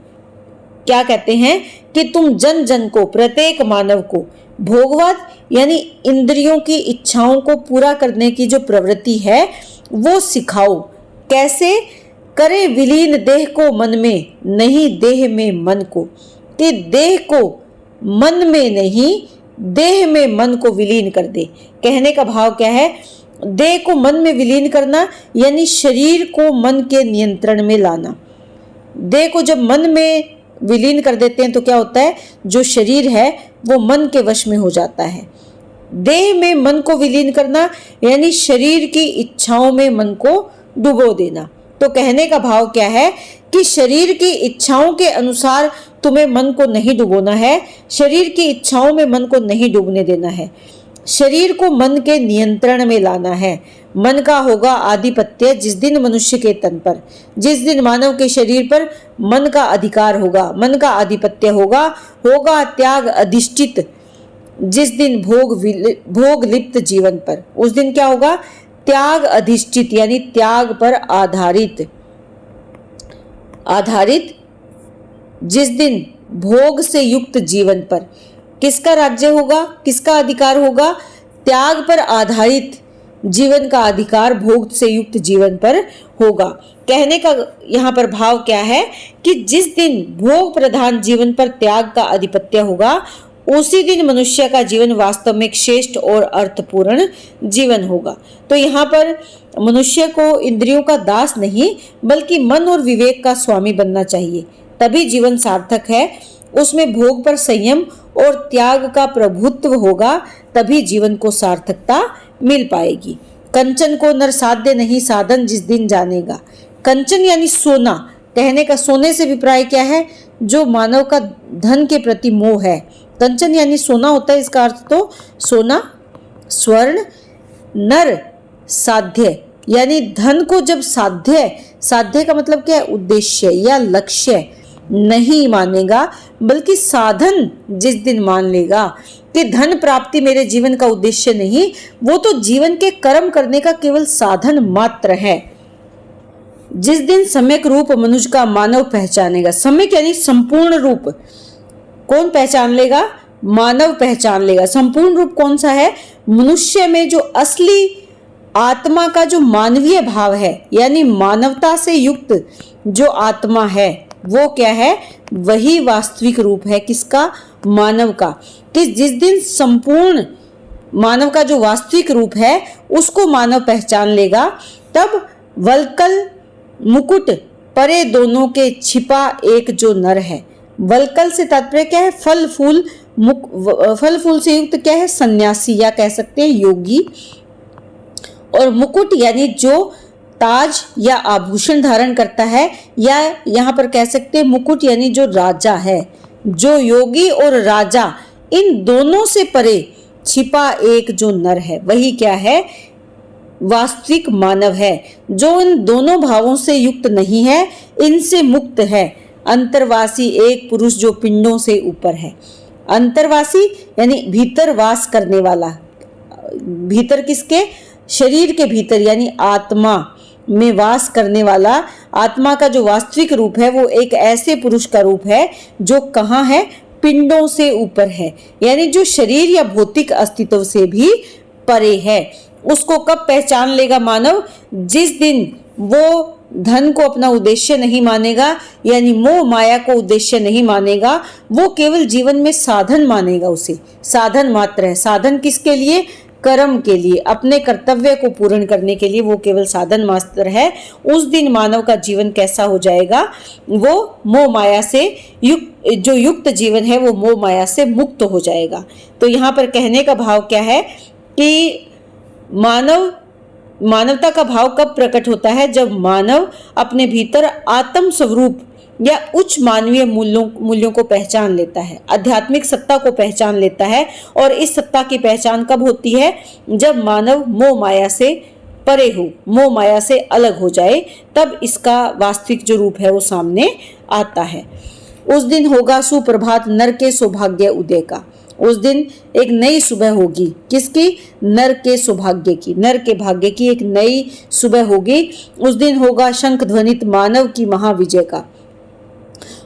क्या कहते हैं कि तुम जन जन को, प्रत्येक मानव को, भोगवाद यानी इंद्रियों की इच्छाओं को पूरा करने की जो प्रवृत्ति है वो सिखाओ। कैसे करे? विलीन देह को मन में, नहीं देह में मन को। कि देह को मन में नहीं, देह में मन को विलीन कर दे। कहने का भाव क्या है? देह को मन में विलीन करना यानी शरीर को मन के नियंत्रण में लाना। देह को जब मन में विलीन कर देते हैं तो क्या होता है? जो शरीर है वो मन के वश में हो जाता है। देह में मन को विलीन करना यानी शरीर की इच्छाओं में मन को डुबो देना। तो कहने का भाव क्या है कि शरीर की इच्छाओं के अनुसार तुम्हें मन को नहीं डुबोना है, शरीर की इच्छाओं में मन को नहीं डूबने देना है, शरीर को मन के नियंत्रण में लाना है। मन का होगा आधिपत्य जिस दिन मनुष्य के तन पर, जिस दिन मानव के शरीर पर मन का अधिकार होगा, मन का आधिपत्य होगा, होगा त्याग अधिष्ठित जिस दिन भोग लिप्त जीवन पर। उस दिन क्या होगा? त्याग अधिष्ठित यानी त्याग पर आधारित जिस दिन भोग से युक्त जीवन पर। किसका राज्य होगा? किसका अधिकार होगा? त्याग पर आधारित जीवन का अधिकार भोग से युक्त जीवन पर होगा। कहने का यहाँ पर भाव क्या है कि जिस दिन भोग प्रधान जीवन पर त्याग का आधिपत्य होगा, उसी दिन मनुष्य का जीवन वास्तव में एक श्रेष्ठ और अर्थपूर्ण जीवन होगा। तो यहाँ पर मनुष्य को इंद्रियों का दास नहीं, बल्कि मन और विवेक का स्वामी बनना चाहिए, तभी जीवन सार्थक है। उसमें भोग पर संयम और त्याग का प्रभुत्व होगा, तभी जीवन को सार्थकता मिल पाएगी। कंचन को नर साध्य नहीं साधन जिस दिन जानेगा। कंचन यानी सोना, कहने का सोने से विप्राय क्या है, जो मानव का धन के प्रति मोह है। कंचन यानी सोना होता है, इसका अर्थ तो सोना, स्वर्ण। नर साध्य यानी धन को जब साध्य, साध्य का मतलब क्या है, उद्देश्य या लक्ष्य नहीं मानेगा, बल्कि साधन जिस दिन मान लेगा कि धन प्राप्ति मेरे जीवन का उद्देश्य नहीं, वो तो जीवन के कर्म करने का केवल साधन मात्र है। जिस दिन सम्यक रूप मनुष्य का मानव पहचानेगा। सम्यक यानी संपूर्ण रूप, कौन पहचान लेगा, मानव पहचान लेगा। संपूर्ण रूप कौन सा है, मनुष्य में जो असली आत्मा का जो मानवीय भाव है, यानी मानवता से युक्त जो आत्मा है, वो क्या है, वही वास्तविक रूप है किसका, मानव का। कि जिस दिन संपूर्ण मानव का जो वास्तविक रूप है उसको मानव पहचान लेगा, तब वलकल मुकुट परे दोनों के छिपा एक जो नर है। वलकल से तात्पर्य क्या है, फल फूल, फल फूल से युक्त क्या है, सन्यासी या कह सकते हैं योगी। और मुकुट यानी जो ताज या आभूषण धारण करता है, या यहाँ पर कह सकते हैं मुकुट यानी जो राजा है। जो योगी और राजा, इन दोनों से परे छिपा एक जो नर है, वही क्या है, वास्तविक मानव है, जो इन दोनों भावों से युक्त नहीं है, इनसे मुक्त है। अंतर्वासी एक पुरुष जो पिंडों से ऊपर है। अंतर्वासी यानी भीतर वास करने वाला, भीतर किसके, शरीर के भीतर यानी आत्मा में वास करने वाला। आत्मा का जो वास्तविक रूप है वो एक ऐसे पुरुष का रूप है जो कहाँ है, पिंडों से ऊपर है, यानी जो शरीर या भौतिक अस्तित्व से भी परे है। उसको कब पहचान लेगा मानव, जिस दिन वो धन को अपना उद्देश्य नहीं मानेगा, यानी मोह माया को उद्देश्य नहीं मानेगा, वो केवल जीवन में साधन मानेगा, उसे साधन मात्र है। साधन किसके लिए, कर्म के लिए, अपने कर्तव्य को पूर्ण करने के लिए वो केवल साधन मात्र है। उस दिन मानव का जीवन कैसा हो जाएगा, वो मोह माया से युक्त, जो युक्त जीवन है वो मोह माया से मुक्त हो जाएगा। तो यहाँ पर कहने का भाव क्या है कि मानवता का भाव कब प्रकट होता है, जब मानव अपने भीतर आत्म स्वरूप या उच्च मानवीय मूल्यों को पहचान लेता है, आध्यात्मिक सत्ता को पहचान लेता है। और इस सत्ता की पहचान कब होती है, जब मानव मोह माया से परे हो, मोह माया से अलग हो जाए, तब इसका वास्तविक जो रूप है वो सामने आता है। उस दिन होगा सुप्रभात नर के सौभाग्य उदय का। उस दिन एक नई सुबह होगी, किसकी, नर के सौभाग्य की, नर के भाग्य की एक नई सुबह होगी। उस दिन होगा शंख ध्वनित मानव की महाविजय का।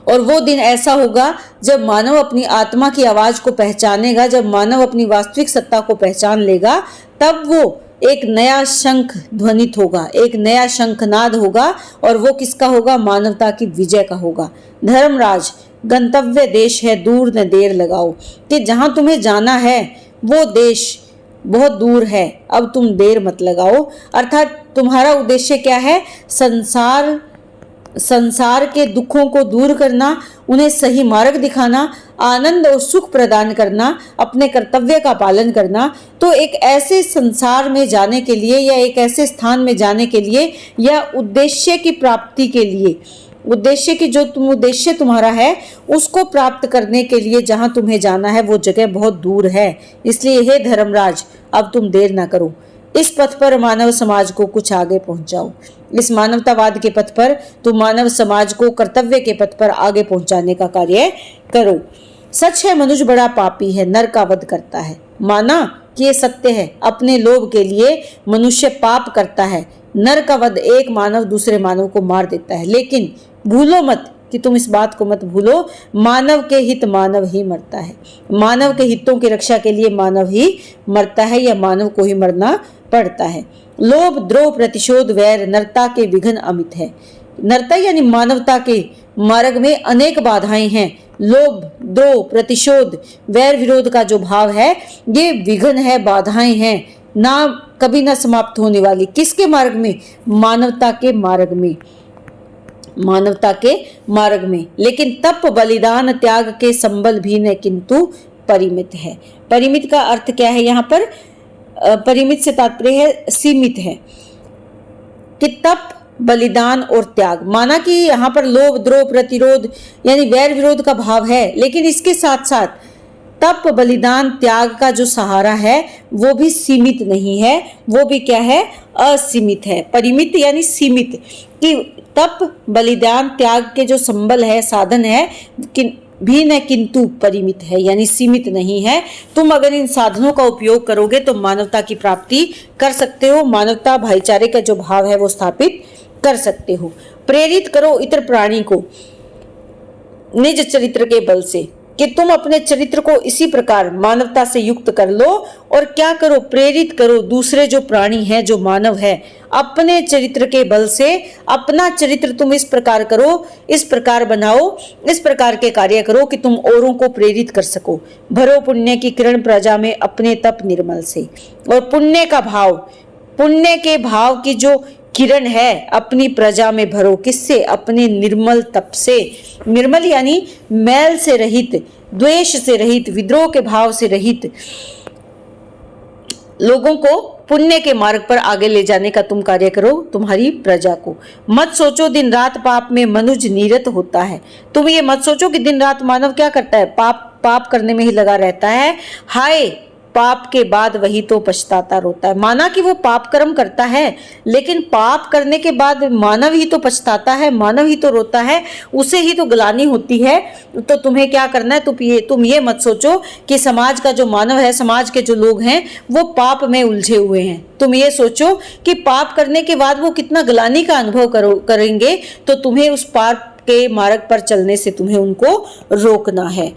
और वो दिन ऐसा होगा जब मानव अपनी आत्मा की आवाज को पहचानेगा, जब मानव अपनी वास्तविक सत्ता को पहचान लेगा, तब वो एक नया शंख ध्वनित होगा, एक नया शंखनाद होगा। और वो किसका होगा, मानवता की विजय का होगा। धर्मराज, गंतव्य देश है दूर न देर लगाओ, कि जहां तुम्हें जाना है वो देश बहुत दूर है, अब तुम देर मत लगाओ। अर्थात तुम्हारा उद्देश्य क्या है, संसार के दुखों को दूर करना, उन्हें सही मार्ग दिखाना, आनंद और सुख प्रदान करना, अपने कर्तव्य का पालन करना। तो एक ऐसे संसार में जाने के लिए, या एक ऐसे स्थान में जाने के लिए, या उद्देश्य की प्राप्ति के लिए, उद्देश्य की जो उद्देश्य तुम्हारा है उसको प्राप्त करने के लिए जहां तुम्हें जाना है वो जगह बहुत दूर है। इसलिए हे धर्मराज, अब तुम देर ना करो, इस पथ पर मानव समाज को कुछ आगे पहुंचाओ। इस मानवतावाद के पथ पर तुम मानव समाज को कर्तव्य के पथ पर आगे पहुंचाने का कार्य करो। सच है मनुष्य बड़ा पापी है, नर का वध करता है। माना कि ये सत्य है, अपने लोभ के लिए मनुष्य पाप करता है। नर का वध, एक मानव दूसरे मानव को मार देता है। लेकिन भूलो मत कि तुम इस बात को मत भूलो, मानव के हित मानव ही मरता है। मानव के हितों की रक्षा के लिए मानव ही मरता है, या मानव को ही मरना पड़ता है। लोभ, द्रोह, प्रतिशोध, वैर, नरता के विघ्न अमित है। नरता यानी मानवता के मार्ग में अनेक बाधाएं हैं। लोभ, द्रोह, प्रतिशोध, वैर विरोध का जो भाव है ये विघ्न है, बाधाएं हैं, ना कभी ना समाप्त होने वाली। किसके मार्ग में, मानवता के मार्ग में, मानवता के मार्ग में। लेकिन तप, बलिदान, त्याग के संबल भी न किंतु परिमित है। परिमित का अर्थ क्या है यहाँ पर, परिमित से तात्पर्य है सीमित है। कि तप, बलिदान और त्याग, माना कि यहाँ पर लोभ, द्रोह, प्रतिरोध यानी वैर विरोध का भाव है, लेकिन इसके साथ साथ तप, बलिदान, त्याग का जो सहारा है वो भी सीमित नहीं है, वो भी क्या है, असीमित है। परिमित यानी सीमित, कि तप, बलिदान, त्याग के जो संबल है, साधन है, भी न किंतु परिमित है यानी सीमित नहीं है। तुम अगर इन साधनों का उपयोग करोगे तो मानवता की प्राप्ति कर सकते हो, मानवता भाईचारे का जो भाव है वो स्थापित कर सकते हो। प्रेरित करो इतर प्राणी को निज चरित्र के बल से, कि तुम अपने चरित्र को इसी प्रकार मानवता से युक्त कर लो। और क्या करो, प्रेरित करो दूसरे जो प्राणी हैं, जो मानव है, अपने चरित्र के बल से अपना चरित्र तुम इस प्रकार करो, इस प्रकार बनाओ, इस प्रकार के कार्य करो कि तुम औरों को प्रेरित कर सको। भरो पुण्य की किरण प्रजा में अपने तप निर्मल से। और पुण्य का भाव, पुण्य के भाव की जो किरण है अपनी प्रजा में भरो, किससे, अपने निर्मल तप से। निर्मल यानी मैल से रहित, द्वेष से रहित, विद्रोह के भाव से रहित लोगों को पुण्य के मार्ग पर आगे ले जाने का तुम कार्य करो, तुम्हारी प्रजा को। मत सोचो दिन रात पाप में मनुज नीरत होता है। तुम ये मत सोचो कि दिन रात मानव क्या करता है, पाप करने में ही लगा रहता है। हाय, पाप के बाद वही तो पछताता रोता है। माना कि वो पाप कर्म करता है, लेकिन पाप करने के बाद मानव ही तो पछताता है, मानव ही तो रोता है, उसे ही तो ग्लानि होती है। तो तुम्हें क्या करना है, तुम ये मत सोचो कि समाज का जो मानव है, समाज के जो लोग हैं वो पाप में उलझे हुए हैं। तुम ये सोचो कि पाप करने के बाद वो कितना ग्लानि का अनुभव करेंगे, तो तुम्हें उस पाप के मार्ग पर चलने से तुम्हें उनको रोकना है।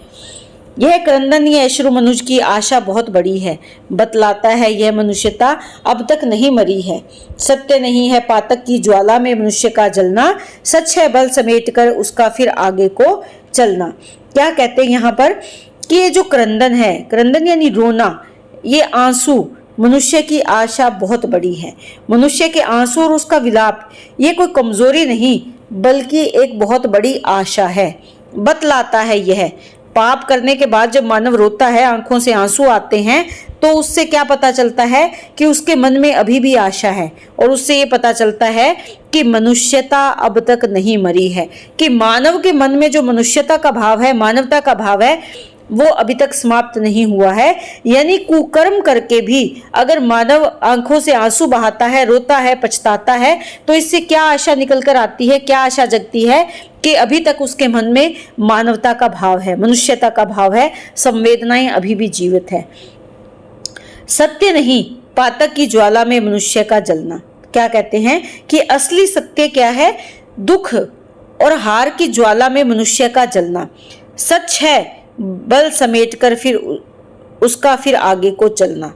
यह क्रंदन, यह अश्रु मनुष्य की आशा बहुत बड़ी है, बतलाता है यह मनुष्यता अब तक नहीं मरी है। सत्य नहीं है पातक की ज्वाला में मनुष्य का जलना, सच है बल समेट कर उसका फिर आगे को चलना। क्या कहते हैं यहाँ पर कि ये जो क्रंदन है, क्रंदन यानी रोना, ये आंसू, मनुष्य की आशा बहुत बड़ी है। मनुष्य के आंसू और उसका विलाप ये कोई कमजोरी नहीं बल्कि एक बहुत बड़ी आशा है। बतलाता है यह, पाप करने के बाद जब मानव रोता है, आंखों से आंसू आते हैं, तो उससे क्या पता चलता है कि उसके मन में अभी भी आशा है। और उससे ये पता चलता है कि मनुष्यता अब तक नहीं मरी है, कि मानव के मन में जो मनुष्यता का भाव है, मानवता का भाव है, वो अभी तक समाप्त नहीं हुआ है। यानी कुकर्म करके भी अगर मानव आंखों से आंसू बहाता है, रोता है, पछताता है, तो इससे क्या आशा निकल कर आती है, क्या आशा जगती है कि अभी तक उसके मन में मानवता का भाव है, मनुष्यता का भाव है, संवेदनाएं अभी भी जीवित है। सत्य नहीं पातक की ज्वाला में मनुष्य का जलना। क्या कहते हैं कि असली सत्य क्या है, दुख और हार की ज्वाला में मनुष्य का जलना। सच है बल समेटकर फिर उसका फिर आगे को चलना।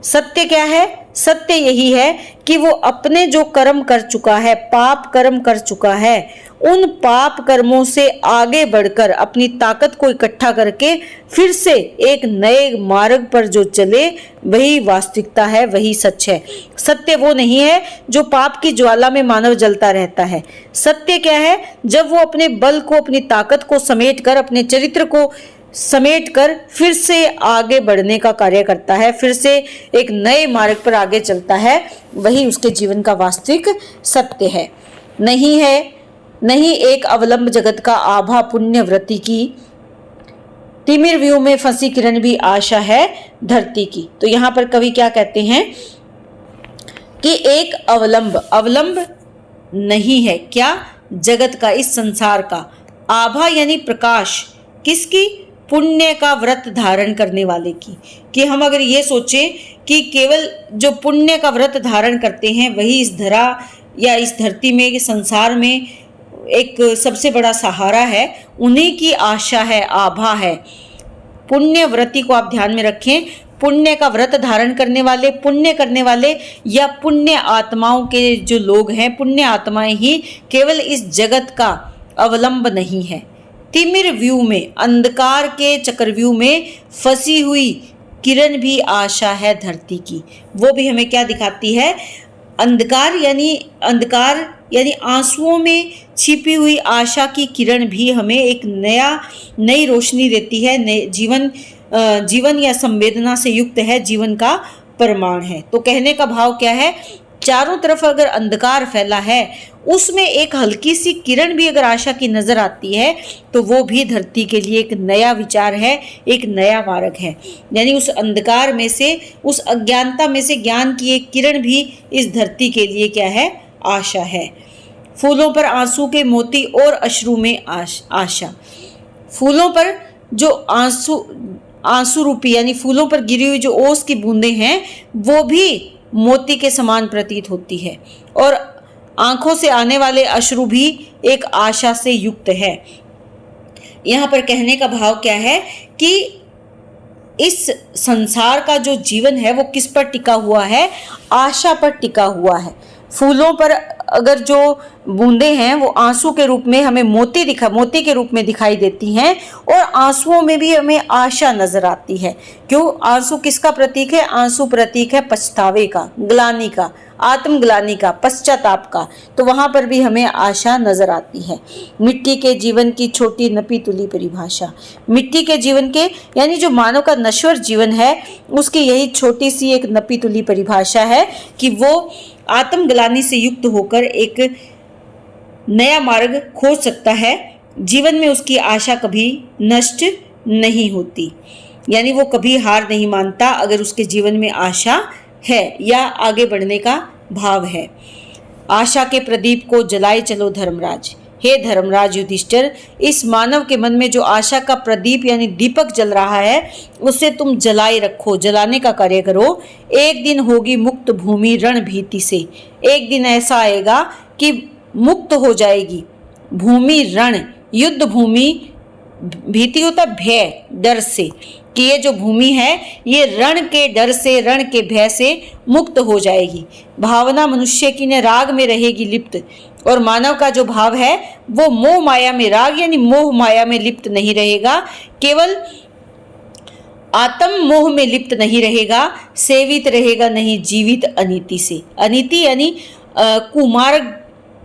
सत्य क्या है, सत्य यही है कि वो अपने जो कर्म कर चुका है, पाप कर्म कर चुका है, उन पाप कर्मों से आगे बढ़कर अपनी ताकत को इकट्ठा करके फिर से एक नए मार्ग पर जो चले, वही वास्तविकता है, वही सच है। सत्य वो नहीं है जो पाप की ज्वाला में मानव जलता रहता है। सत्य क्या है, जब वो अपने बल को, अपनी ताकत को समेट कर, अपने चरित्र को समेट कर फिर से आगे बढ़ने का कार्य करता है, फिर से एक नए मार्ग पर आगे चलता है, वही उसके जीवन का वास्तविक सत्य है। नहीं एक अवलंब जगत का आभा पुण्य व्रति की, तिमिर व्यू में फंसी किरण भी आशा है धरती की। तो यहाँ पर कवि क्या कहते हैं कि एक अवलंब नहीं है, क्या, जगत का, इस संसार का, आभा यानी प्रकाश, किसकी, पुण्य का व्रत धारण करने वाले की। कि हम अगर ये सोचें कि केवल जो पुण्य का व्रत धारण करते हैं वही इस धरा या इस धरती में, संसार में एक सबसे बड़ा सहारा है, उन्हीं की आशा है, आभा है। पुण्य व्रति को आप ध्यान में रखें, पुण्य का व्रत धारण करने वाले, पुण्य करने वाले या पुण्य आत्माओं के जो लोग हैं, पुण्य आत्माएं ही केवल इस जगत का अवलंब नहीं है। तिमिर व्यू में, अंधकार के चक्रव्यूह में फंसी हुई किरण भी आशा है धरती की। वो भी हमें क्या दिखाती है, अंधकार यानी आंसुओं में छिपी हुई आशा की किरण भी हमें एक नई रोशनी देती है, जीवन या संवेदना से युक्त है, जीवन का प्रमाण है। तो कहने का भाव क्या है, चारों तरफ अगर अंधकार फैला है, उसमें एक हल्की सी किरण भी अगर आशा की नजर आती है तो वो भी धरती के लिए एक नया विचार है, एक नया मार्ग है। यानी उस अंधकार में से, उस अज्ञानता में से ज्ञान की एक किरण भी इस धरती के लिए क्या है, आशा है। फूलों पर आंसू के मोती और अश्रु में आशा। फूलों पर जो आंसू रूपी यानी फूलों पर गिरी हुई जो ओस की बूंदें हैं वो भी मोती के समान प्रतीत होती है, और आंखों से आने वाले अश्रु भी एक आशा से युक्त है। यहाँ पर कहने का भाव क्या है कि इस संसार का जो जीवन है वो किस पर टिका हुआ है, आशा पर टिका हुआ है। फूलों पर अगर जो बूंदें हैं वो आंसू के रूप में हमें मोती के रूप में दिखाई देती हैं, और आंसुओं में भी हमें आशा नजर आती है। क्यों? आंसू किसका प्रतीक है? आंसू प्रतीक है पछतावे का, ग्लानि का, आत्मग्लानि का, पश्चाताप का। तो वहां पर भी हमें आशा नजर आती है। मिट्टी के जीवन की छोटी नपी तुली परिभाषा। मिट्टी के जीवन के यानी जो मानव का नश्वर जीवन है उसकी यही छोटी सी एक नपी तुली परिभाषा है कि वो आत्मग्लानि से युक्त होकर एक नया मार्ग खोज सकता है। जीवन में उसकी आशा कभी नष्ट नहीं होती, यानी वो कभी हार नहीं मानता अगर उसके जीवन में आशा है या आगे बढ़ने का भाव है। आशा के प्रदीप को जलाए चलो धर्मराज। हे धर्मराज युधिष्ठिर, इस मानव के मन में जो आशा का प्रदीप यानी दीपक जल रहा है उसे तुम जलाए रखो, जलाने का कार्य करो। एक दिन होगी मुक्त भूमि रण भीति से। एक दिन ऐसा आएगा कि मुक्त हो जाएगी भूमि रण, युद्ध भूमि, भीति होता भय, डर से, कि ये जो भूमि है ये रण के डर से, रण के भय से मुक्त हो जाएगी। भावना मनुष्य की ने राग में रहेगी लिप्त, और मानव का जो भाव है वो मोह माया में, राग यानी मोह माया में लिप्त नहीं रहेगा, केवल आत्म मोह में लिप्त नहीं रहेगा, सेवित रहेगा नहीं जीवित अनीति से। अनीति यानी कुमार्ग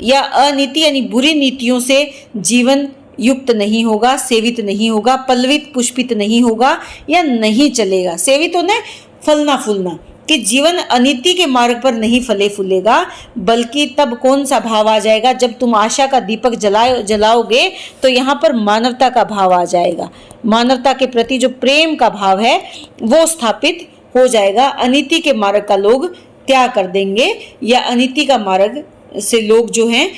या अनीति यानी बुरी नीतियों से जीवन युक्त नहीं होगा, सेवित नहीं होगा, पल्लवित पुष्पित नहीं होगा या नहीं चलेगा। सेवित होना है फलना फूलना, कि जीवन अनीति के मार्ग पर नहीं फले फूलेगा, बल्कि तब कौन सा भाव आ जाएगा, जब तुम आशा का दीपक जलाओगे तो यहाँ पर मानवता का भाव आ जाएगा। मानवता के प्रति जो प्रेम का भाव है वो स्थापित हो जाएगा। अनीति के मार्ग का लोग त्याग कर देंगे, या अनीति का मार्ग से लोग जो हैं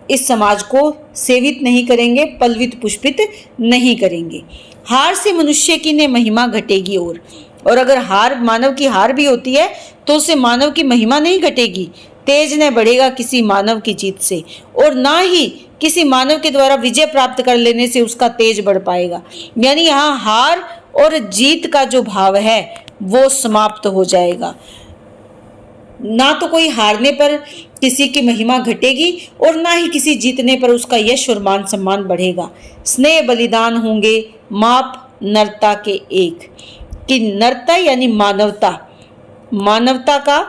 इस समाज को सेवित नहीं करेंगे, पल्वित पुष्पित नहीं करेंगे। हार से मनुष्य की ने महिमा घटेगी, और अगर हार, मानव की हार भी होती है तो उससे मानव की महिमा नहीं घटेगी। तेज न बढ़ेगा किसी मानव की जीत से, और ना ही किसी मानव के द्वारा विजय प्राप्त कर लेने से उसका तेज बढ़ पाएगा। यानी यहाँ हार और जीत का जो भाव है वो समाप्त हो जाएगा। ना तो कोई हारने पर किसी की महिमा घटेगी और ना ही किसी जीतने पर उसका यश और मान सम्मान बढ़ेगा। स्नेह बलिदान होंगे माप नरता के एक, कि नरता यानी मानवता, मानवता का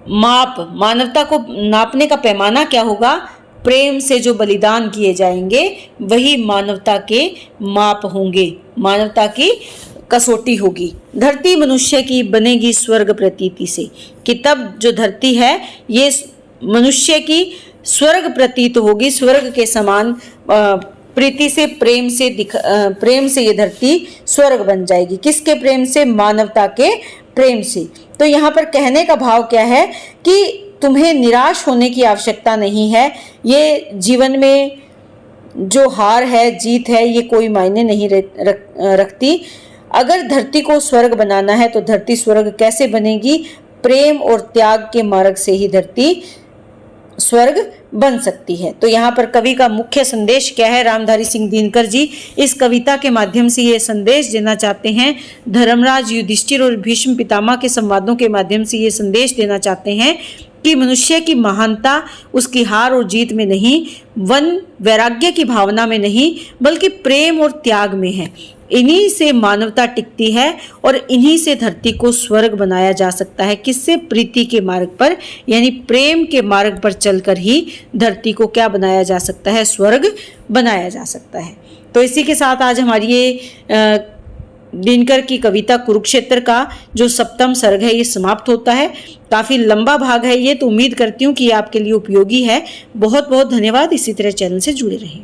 माप, मानवता को नापने का पैमाना क्या होगा? प्रेम से जो बलिदान किए जाएंगे वही मानवता के माप होंगे, मानवता की कसौटी होगी। धरती मनुष्य की बनेगी स्वर्ग प्रतीति से, कि तब जो धरती है ये मनुष्य की स्वर्ग प्रतीत होगी, स्वर्ग के समान प्रीति से, प्रेम से ये धरती स्वर्ग बन जाएगी। किसके प्रेम से? मानवता के प्रेम से। तो यहाँ पर कहने का भाव क्या है कि तुम्हें निराश होने की आवश्यकता नहीं है। ये जीवन में जो हार है, जीत है, ये कोई मायने नहीं रखती। अगर धरती को स्वर्ग बनाना है तो धरती स्वर्ग कैसे बनेगी? प्रेम और त्याग के मार्ग से ही धरती स्वर्ग बन सकती है। तो यहाँ पर कवि का मुख्य संदेश क्या है? रामधारी सिंह दिनकर जी इस कविता के माध्यम से ये संदेश देना चाहते हैं। धर्मराज युधिष्ठिर और भीष्म पितामह के संवादों के माध्यम से ये संदेश देना चाहते हैं कि मनुष्य की महानता उसकी हार और जीत में नहीं, वन वैराग्य की भावना में नहीं, बल्कि प्रेम और त्याग में है। इन्हीं से मानवता टिकती है और इन्हीं से धरती को स्वर्ग बनाया जा सकता है। किससे? प्रीति के मार्ग पर, यानी प्रेम के मार्ग पर चलकर ही धरती को क्या बनाया जा सकता है? स्वर्ग बनाया जा सकता है। तो इसी के साथ आज हमारी ये दिनकर की कविता कुरुक्षेत्र का जो सप्तम सर्ग है ये समाप्त होता है। काफी लंबा भाग है ये, तो उम्मीद करती हूँ कि ये आपके लिए उपयोगी है। बहुत बहुत धन्यवाद। इसी तरह चैनल से जुड़े रहें।